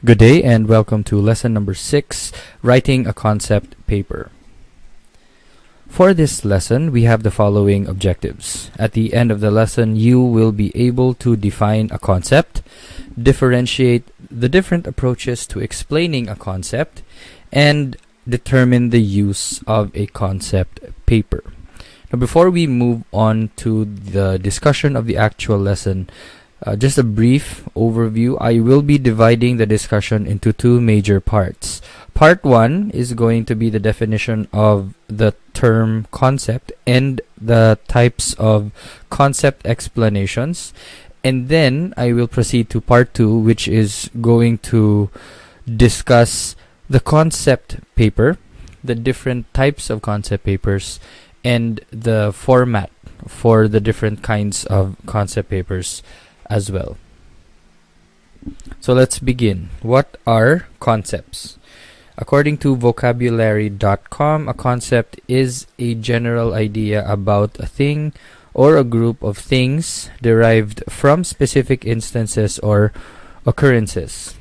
Good day and welcome to lesson number 6, Writing a Concept Paper. For this lesson, we have the following objectives. At the end of the lesson, you will be able to define a concept, differentiate the different approaches to explaining a concept, and determine the use of a concept paper. Now, before we move on to the discussion of the actual lesson, just a brief overview. I will be dividing the discussion into two major parts. Part 1 is going to be the definition of the term concept and the types of concept explanations. And then I will proceed to part 2, which is going to discuss the concept paper, the different types of concept papers, and the format for the different kinds of concept papers as well. So let's begin. What are concepts? According to vocabulary.com, a concept is a general idea about a thing or a group of things derived from specific instances or occurrences.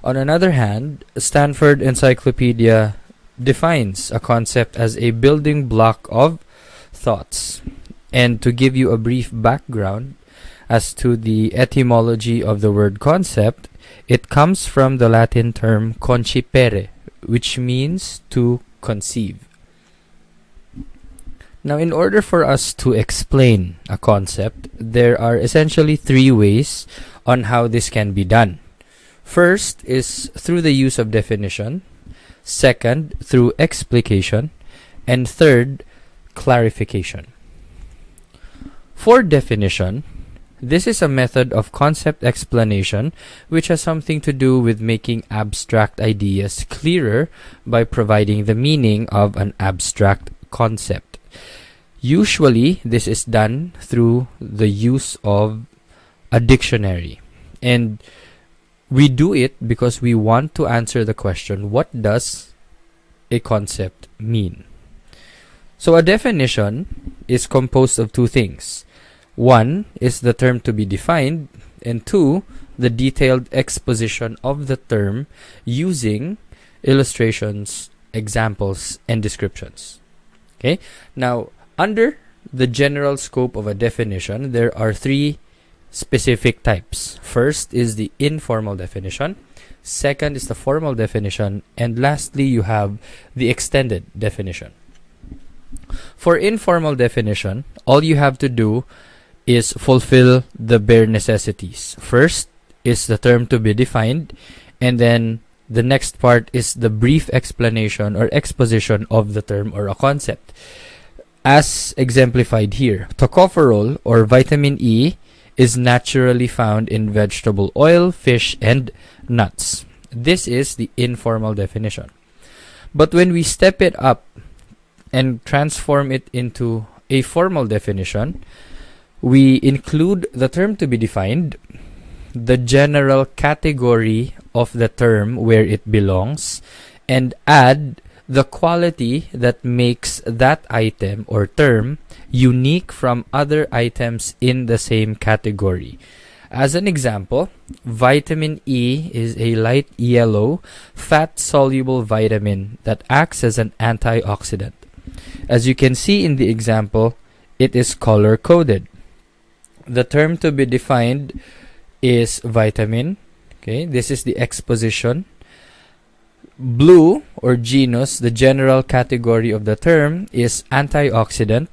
On another hand, Stanford Encyclopedia defines a concept as a building block of thoughts. And to give you a brief background as to the etymology of the word concept, it comes from the Latin term concipere, which means to conceive. Now, in order for us to explain a concept, there are essentially 3 ways on how this can be done. First is through the use of definition, second, through explication, and third, clarification. For definition, this is a method of concept explanation which has something to do with making abstract ideas clearer by providing the meaning of an abstract concept. Usually, this is done through the use of a dictionary. And we do it because we want to answer the question, what does a concept mean? So a definition is composed of 2 things. 1 is the term to be defined, and 2, the detailed exposition of the term using illustrations, examples, and descriptions. Okay? Now, under the general scope of a definition, there are 3 specific types. First is the informal definition, second is the formal definition, and lastly, you have the extended definition. For informal definition, all you have to do is fulfill the bare necessities. First is the term to be defined, and then the next part is the brief explanation or exposition of the term or a concept. As exemplified here, tocopherol or vitamin E is naturally found in vegetable oil, fish, and nuts. This is the informal definition. But when we step it up and transform it into a formal definition, we include the term to be defined, the general category of the term where it belongs, and add the quality that makes that item or term unique from other items in the same category. As an example, vitamin E is a light yellow, fat-soluble vitamin that acts as an antioxidant. As you can see in the example, it is color-coded. The term to be defined is vitamin. Okay, this is the exposition. Blue or genus, the general category of the term, is antioxidant.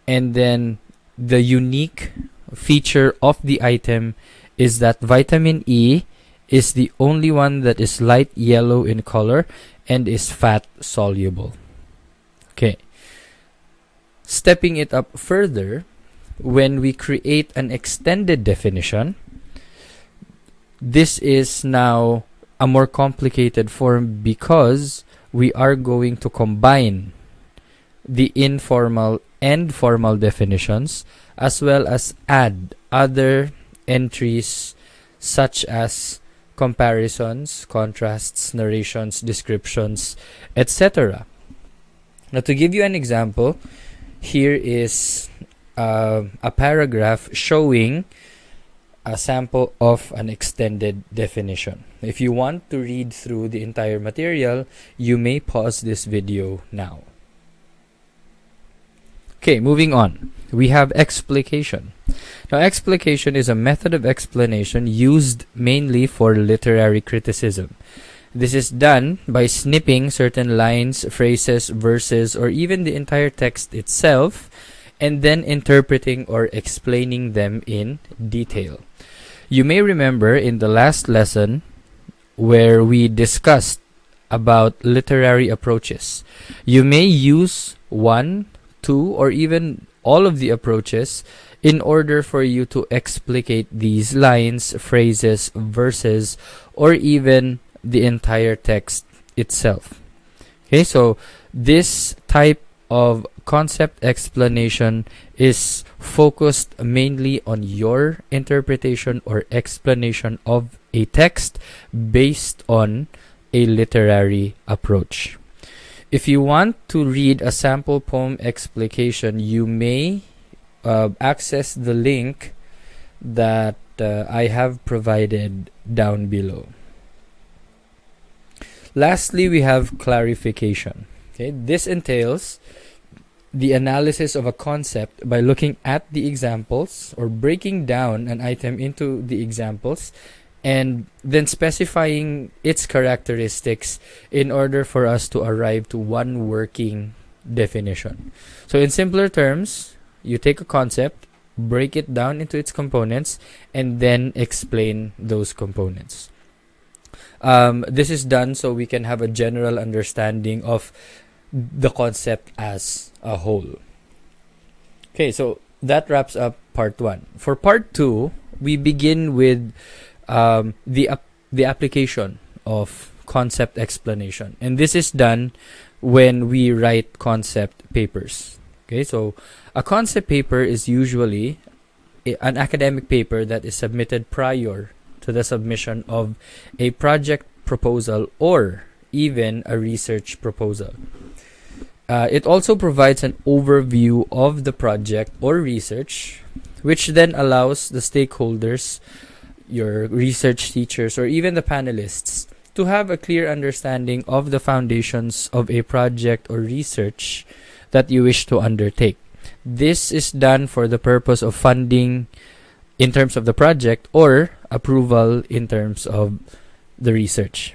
And then the unique feature of the item is that vitamin E is the only one that is light yellow in color and is fat soluble. Okay. Stepping it up further, when we create an extended definition, this is now a more complicated form because we are going to combine the informal and formal definitions as well as add other entries such as comparisons, contrasts, narrations, descriptions, etc. Now, to give you an example, here is a paragraph showing a sample of an extended definition. If you want to read through the entire material, you may pause this video now. Okay, moving on. We have explication. Now, explication is a method of explanation used mainly for literary criticism. This is done by snipping certain lines, phrases, verses, or even the entire text itself, and then interpreting or explaining them in detail. You may remember in the last lesson where we discussed about literary approaches. You may use one, two, or even all of the approaches in order for you to explicate these lines, phrases, verses, or even the entire text itself. Okay, so this type of concept explanation is focused mainly on your interpretation or explanation of a text based on a literary approach. If you want to read a sample poem explication, you may access the link that I have provided down below. Lastly, we have clarification. Okay, this entails the analysis of a concept by looking at the examples or breaking down an item into the examples and then specifying its characteristics in order for us to arrive to one working definition. So in simpler terms, you take a concept, break it down into its components, and then explain those components. This is done so we can have a general understanding of the concept as a whole. Okay, so that wraps up part 1. For part 2, we begin with the application of concept explanation, and this is done when we write concept papers. Okay, so a concept paper is usually an academic paper that is submitted prior to the submission of a project proposal or even a research proposal. It also provides an overview of the project or research, which then allows the stakeholders, your research teachers, or even the panelists to have a clear understanding of the foundations of a project or research that you wish to undertake. This is done for the purpose of funding in terms of the project or approval in terms of the research.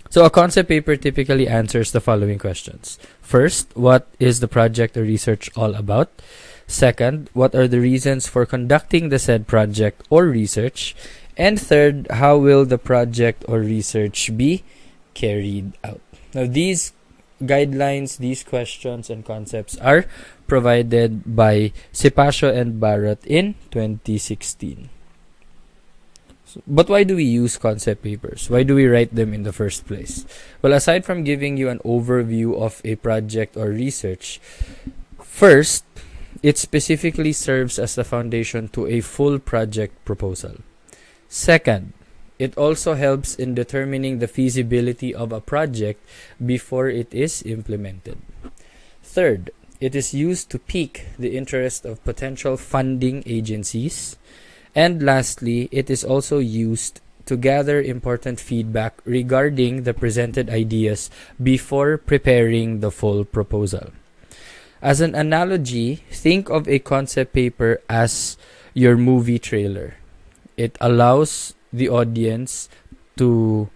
So a concept paper typically answers the following questions. First, what is the project or research all about? Second, what are the reasons for conducting the said project or research? And third, how will the project or research be carried out? Now, these guidelines, these questions and concepts are provided by Sipasio and Barrett in 2016. But why do we use concept papers? Why do we write them in the first place? Well, aside from giving you an overview of a project or research, first, it specifically serves as the foundation to a full project proposal. Second, it also helps in determining the feasibility of a project before it is implemented. Third, it is used to pique the interest of potential funding agencies. And lastly, it is also used to gather important feedback regarding the presented ideas before preparing the full proposal. As an analogy, think of a concept paper as your movie trailer. It allows the audience to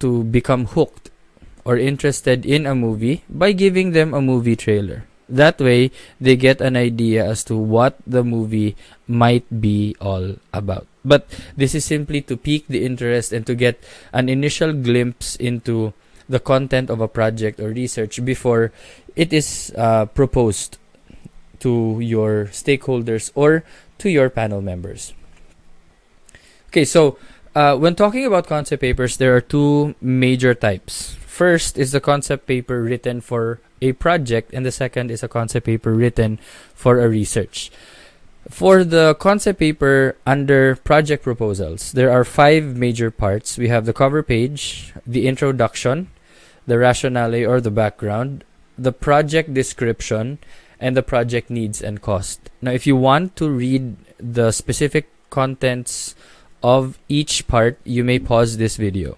become hooked or interested in a movie by giving them a movie trailer. That way, they get an idea as to what the movie might be all about. But this is simply to pique the interest and to get an initial glimpse into the content of a project or research before it is proposed to your stakeholders or to your panel members. Okay, so when talking about concept papers, there are two major types. First is the concept paper written for a project, and the second is a concept paper written for a research. For the concept paper under project proposals, there are 5 major parts. We have the cover page, the introduction, the rationale or the background, the project description, and the project needs and cost. Now, if you want to read the specific contents of each part, you may pause this video.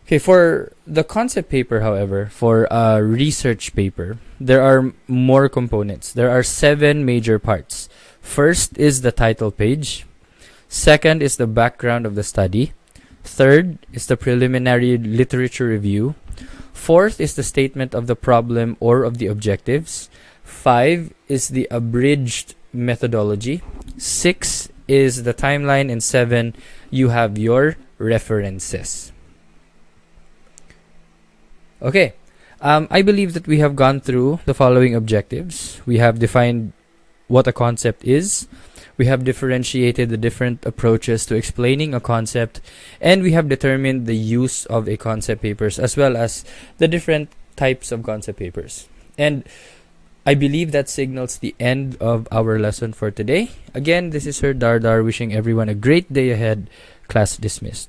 Okay, for the concept paper, however, for a research paper, there are more components. There are 7 major parts. First is the title page. Second is the background of the study. Third is the preliminary literature review. Fourth is the statement of the problem or of the objectives. 5 is the abridged methodology. 6 is the timeline. And 7, you have your references. Okay, I believe that we have gone through the following objectives. We have defined what a concept is. We have differentiated the different approaches to explaining a concept, and we have determined the use of a concept papers as well as the different types of concept papers. And I believe that signals the end of our lesson for today. Again, this is Sir Dardar wishing everyone a great day ahead. Class dismissed.